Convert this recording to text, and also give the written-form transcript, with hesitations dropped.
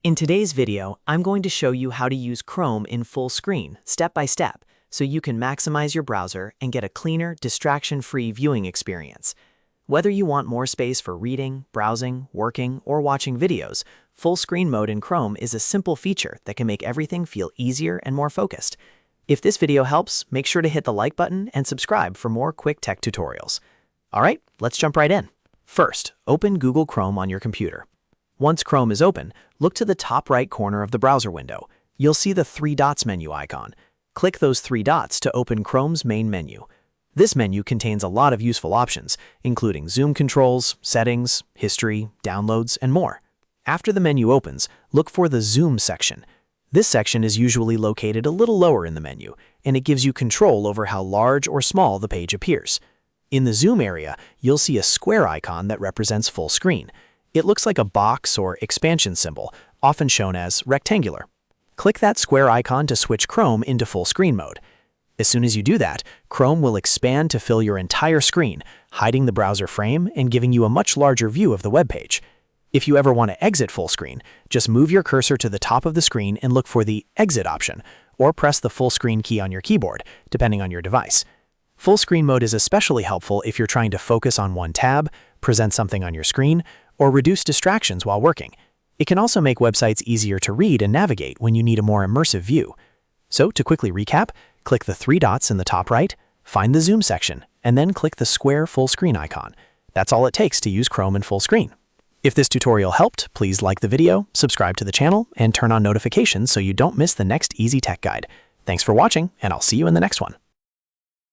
In today's video, I'm going to show you how to use Chrome in full screen, step by step, so you can maximize your browser and get a cleaner, distraction-free viewing experience. Whether you want more space for reading, browsing, working, or watching videos, full screen mode in Chrome is a simple feature that can make everything feel easier and more focused. If this video helps, make sure to hit the like button and subscribe for more quick tech tutorials. All right, let's jump right in. First, open Google Chrome on your computer. Once Chrome is open, look to the top right corner of the browser window. You'll see the three dots menu icon. Click those three dots to open Chrome's main menu. This menu contains a lot of useful options, including zoom controls, settings, history, downloads, and more. After the menu opens, look for the Zoom section. This section is usually located a little lower in the menu, and it gives you control over how large or small the page appears. In the Zoom area, you'll see a square icon that represents full screen. It looks like a box or expansion symbol, often shown as rectangular. Click that square icon to switch Chrome into full screen mode. As soon as you do that, Chrome will expand to fill your entire screen, hiding the browser frame and giving you a much larger view of the web page. If you ever want to exit full screen, just move your cursor to the top of the screen and look for the Exit option, or press the full screen key on your keyboard, depending on your device. Full screen mode is especially helpful if you're trying to focus on one tab, present something on your screen, or reduce distractions while working. It can also make websites easier to read and navigate when you need a more immersive view. So, to quickly recap, click the three dots in the top right, find the Zoom section, and then click the square full screen icon. That's all it takes to use Chrome in full screen. If this tutorial helped, please like the video, subscribe to the channel, and turn on notifications so you don't miss the next easy tech guide. Thanks for watching, and I'll see you in the next one.